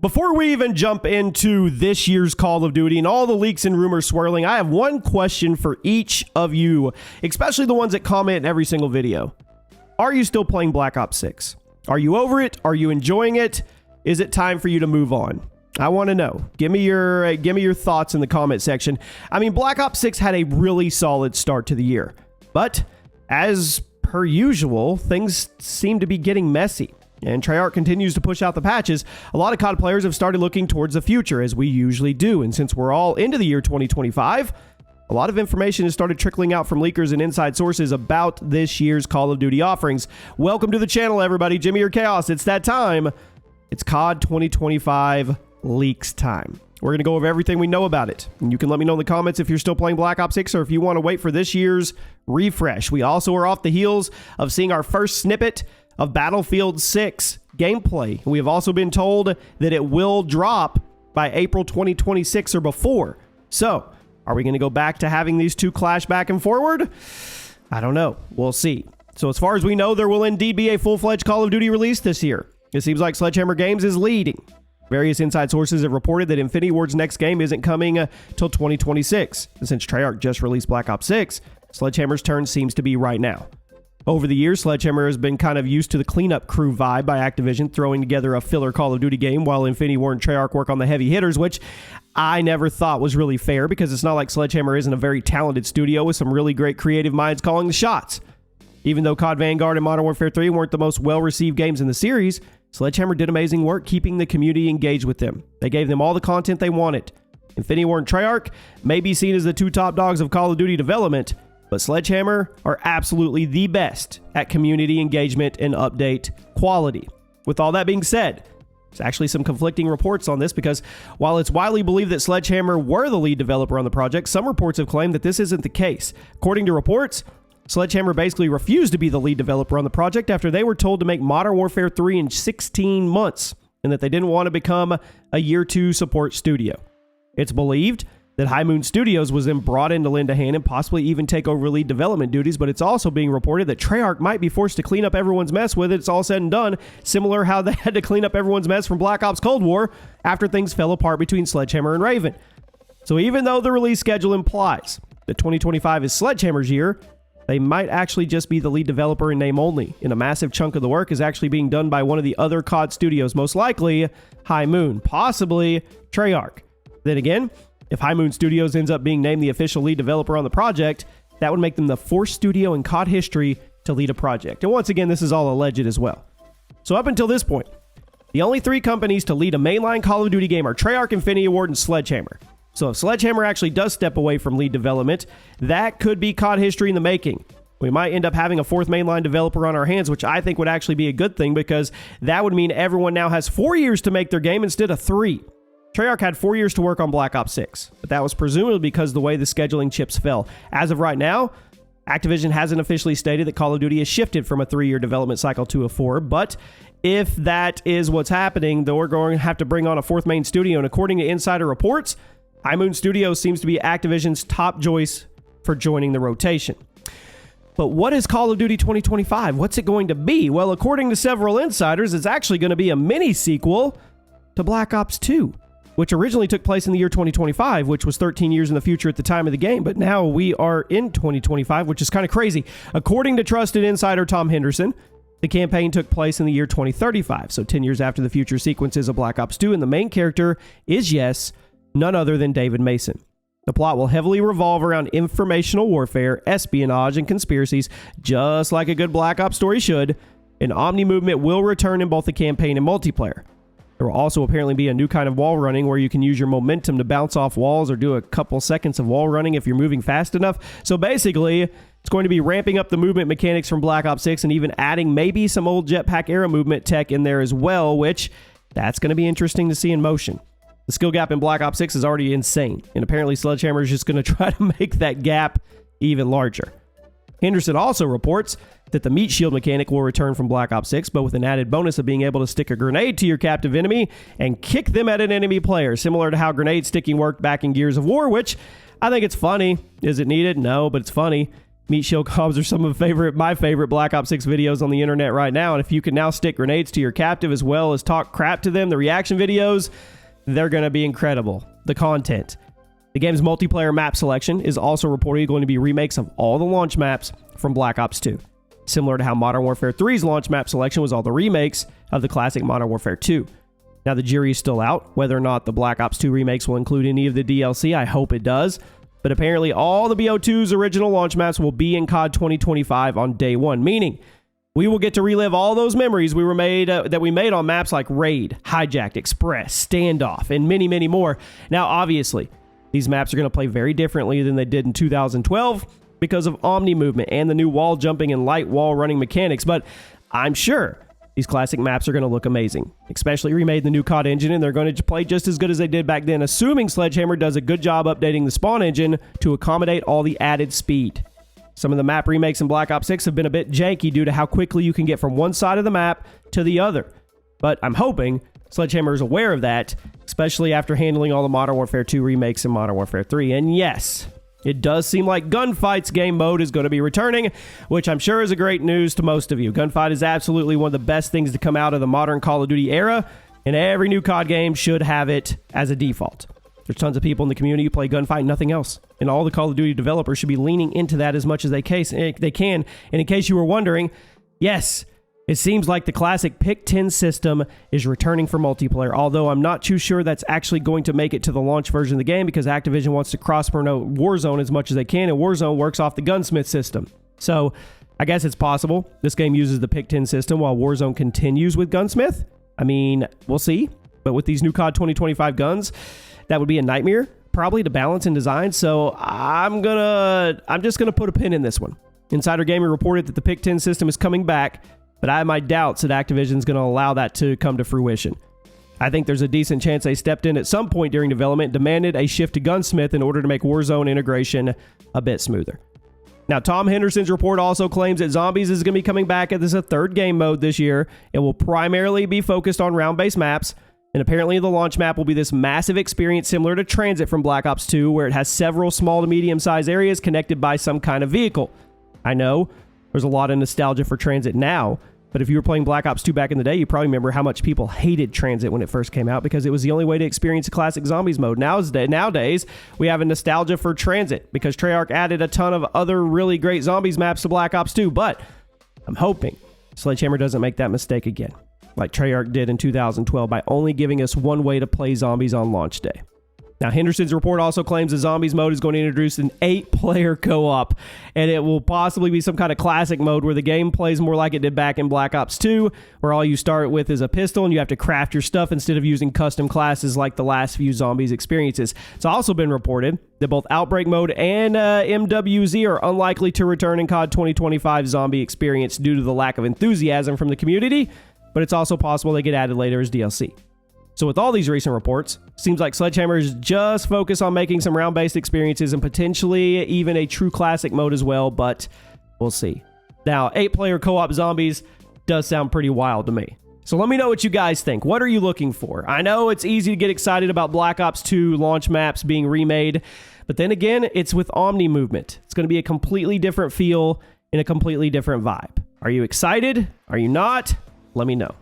Before we even jump into this year's Call of Duty and all the leaks and rumors swirling, I have one question for each of you, especially the ones that comment in every single video. Are you still playing Black Ops 6? Are you over it? Are you enjoying it? Is it time for you to move on? I want to know. Give me your thoughts in the comment section. I mean, Black Ops 6 had a really solid start to the year, but as per usual, things seem to be getting messy. And Treyarch continues to push out the patches. A lot of COD players have started looking towards the future, as we usually do. And since we're all into the year 2025, a lot of information has started trickling out from leakers and inside sources about this year's Call of Duty offerings. Welcome to the channel, everybody. Jimmy or Chaos. It's that time. It's COD 2025 leaks time. We're going to go over everything we know about it. And you can let me know in the comments if you're still playing Black Ops 6 or if you want to wait for this year's refresh. We also are off the heels of seeing our first snippet of Battlefield 6 gameplay. We have also been told that it will drop by April 2026 or before. So, are we going to go back to having these two clash back and forward? I don't know. We'll see. So, as far as we know, there will indeed be a full-fledged Call of Duty release this year. It seems like Sledgehammer Games is leading. Various inside sources have reported that Infinity Ward's next game isn't coming till 2026. And since Treyarch just released Black Ops 6, Sledgehammer's turn seems to be right now. Over the years, Sledgehammer has been kind of used to the cleanup crew vibe by Activision, throwing together a filler Call of Duty game while Infinity Ward and Treyarch work on the heavy hitters, which I never thought was really fair because it's not like Sledgehammer isn't a very talented studio with some really great creative minds calling the shots. Even though COD Vanguard and Modern Warfare 3 weren't the most well-received games in the series, Sledgehammer did amazing work keeping the community engaged with them. They gave them all the content they wanted. Infinity Ward and Treyarch may be seen as the two top dogs of Call of Duty development, but Sledgehammer are absolutely the best at community engagement and update quality. With all that being said, there's actually some conflicting reports on this because while it's widely believed that Sledgehammer were the lead developer on the project, some reports have claimed that this isn't the case. According to reports, Sledgehammer basically refused to be the lead developer on the project after they were told to make Modern Warfare 3 in 16 months and that they didn't want to become a year 2 support studio. It's believed that High Moon Studios was then brought in to lend a hand and possibly even take over lead development duties, but it's also being reported that Treyarch might be forced to clean up everyone's mess with it. It's all said and done, similar how they had to clean up everyone's mess from Black Ops Cold War after things fell apart between Sledgehammer and Raven. So even though the release schedule implies that 2025 is Sledgehammer's year, they might actually just be the lead developer in name only, and a massive chunk of the work is actually being done by one of the other COD studios, most likely High Moon, possibly Treyarch. Then again, if High Moon Studios ends up being named the official lead developer on the project, that would make them the fourth studio in COD history to lead a project. And once again, this is all alleged as well. So up until this point, the only three companies to lead a mainline Call of Duty game are Treyarch, Infinity Ward, and Sledgehammer. So if Sledgehammer actually does step away from lead development, that could be COD history in the making. We might end up having a fourth mainline developer on our hands, which I think would actually be a good thing because that would mean everyone now has 4 years to make their game instead of 3. Treyarch had 4 years to work on Black Ops 6, but that was presumably because of the way the scheduling chips fell. As of right now, Activision hasn't officially stated that Call of Duty has shifted from a 3-year development cycle to a 4, but if that is what's happening, then we're going to have to bring on a fourth main studio, and according to insider reports, High Moon Studios seems to be Activision's top choice for joining the rotation. But what is Call of Duty 2025? What's it going to be? Well, according to several insiders, it's actually going to be a mini sequel to Black Ops 2. Which originally took place in the year 2025, which was 13 years in the future at the time of the game. But now we are in 2025, which is kind of crazy. According to trusted insider Tom Henderson, the campaign took place in the year 2035, so 10 years after the future sequences of Black Ops 2, and the main character is, yes, none other than David Mason. The plot will heavily revolve around informational warfare, espionage, and conspiracies, just like a good Black Ops story should. An Omni movement will return in both the campaign and multiplayer. There will also apparently be a new kind of wall running where you can use your momentum to bounce off walls or do a couple seconds of wall running if you're moving fast enough. So basically, it's going to be ramping up the movement mechanics from Black Ops 6 and even adding maybe some old jetpack era movement tech in there as well, which that's going to be interesting to see in motion. The skill gap in Black Ops 6 is already insane, and apparently Sledgehammer is just going to try to make that gap even larger. Henderson also reports that the meat shield mechanic will return from Black Ops 6, but with an added bonus of being able to stick a grenade to your captive enemy and kick them at an enemy player, similar to how grenade sticking worked back in Gears of War, which I think it's funny. Is it needed? No, but it's funny. Meat shield comms are some of my favorite Black Ops 6 videos on the internet right now. And if you can now stick grenades to your captive as well as talk crap to them, the reaction videos, they're going to be incredible. The content. The game's multiplayer map selection is also reportedly going to be remakes of all the launch maps from Black Ops 2. Similar to how Modern Warfare 3's launch map selection was all the remakes of the classic Modern Warfare 2. Now the jury is still out whether or not the Black Ops 2 remakes will include any of the DLC. I hope it does. But apparently all the BO2's original launch maps will be in COD 2025 on day one, meaning we will get to relive all those memories that we made on maps like Raid, Hijacked, Express, Standoff, and many, many more. Now, obviously, these maps are going to play very differently than they did in 2012 because of Omni movement and the new wall jumping and light wall running mechanics, but I'm sure these classic maps are going to look amazing, especially remade in the new COD engine, and they're going to play just as good as they did back then, assuming Sledgehammer does a good job updating the spawn engine to accommodate all the added speed. Some of the map remakes in Black Ops 6 have been a bit janky due to how quickly you can get from one side of the map to the other. But I'm hoping Sledgehammer is aware of that, especially after handling all the Modern Warfare 2 remakes and Modern Warfare 3. And yes, it does seem like Gunfight's game mode is going to be returning, which I'm sure is a great news to most of you. Gunfight is absolutely one of the best things to come out of the modern Call of Duty era, and every new COD game should have it as a default. There's tons of people in the community who play Gunfight and nothing else, and all the Call of Duty developers should be leaning into that as much as they can. And in case you were wondering, yes, it seems like the classic Pick 10 system is returning for multiplayer, although I'm not too sure that's actually going to make it to the launch version of the game because Activision wants to cross-promote Warzone as much as they can, and Warzone works off the Gunsmith system. So I guess it's possible this game uses the Pick 10 system while Warzone continues with Gunsmith. I mean, we'll see. But with these new COD 2025 guns, that would be a nightmare, probably to balance and design. So I'm just gonna put a pin in this one. Insider Gaming reported that the Pick 10 system is coming back, but I have my doubts that Activision's going to allow that to come to fruition. I think there's a decent chance they stepped in at some point during development and demanded a shift to Gunsmith in order to make Warzone integration a bit smoother. Now, Tom Henderson's report also claims that Zombies is going to be coming back as a third game mode this year. It will primarily be focused on round-based maps, and apparently the launch map will be this massive experience similar to Transit from Black Ops 2, where it has several small to medium-sized areas connected by some kind of vehicle. I know there's a lot of nostalgia for Transit now, but if you were playing Black Ops 2 back in the day, you probably remember how much people hated Transit when it first came out because it was the only way to experience a classic Zombies mode. Nowadays, we have a nostalgia for Transit because Treyarch added a ton of other really great Zombies maps to Black Ops 2, but I'm hoping Sledgehammer doesn't make that mistake again, like Treyarch did in 2012 by only giving us one way to play Zombies on launch day. Now, Henderson's report also claims the Zombies mode is going to introduce an 8-player co-op, and it will possibly be some kind of classic mode where the game plays more like it did back in Black Ops 2, where all you start with is a pistol and you have to craft your stuff instead of using custom classes like the last few Zombies experiences. It's also been reported that both Outbreak mode and MWZ are unlikely to return in COD 2025 Zombie experience due to the lack of enthusiasm from the community, but it's also possible they get added later as DLC. So with all these recent reports, seems like Sledgehammer is just focused on making some round-based experiences and potentially even a true classic mode as well, but we'll see. Now, 8-player co-op Zombies does sound pretty wild to me. So let me know what you guys think. What are you looking for? I know it's easy to get excited about Black Ops 2 launch maps being remade, but then again, it's with Omni movement. It's going to be a completely different feel and a completely different vibe. Are you excited? Are you not? Let me know.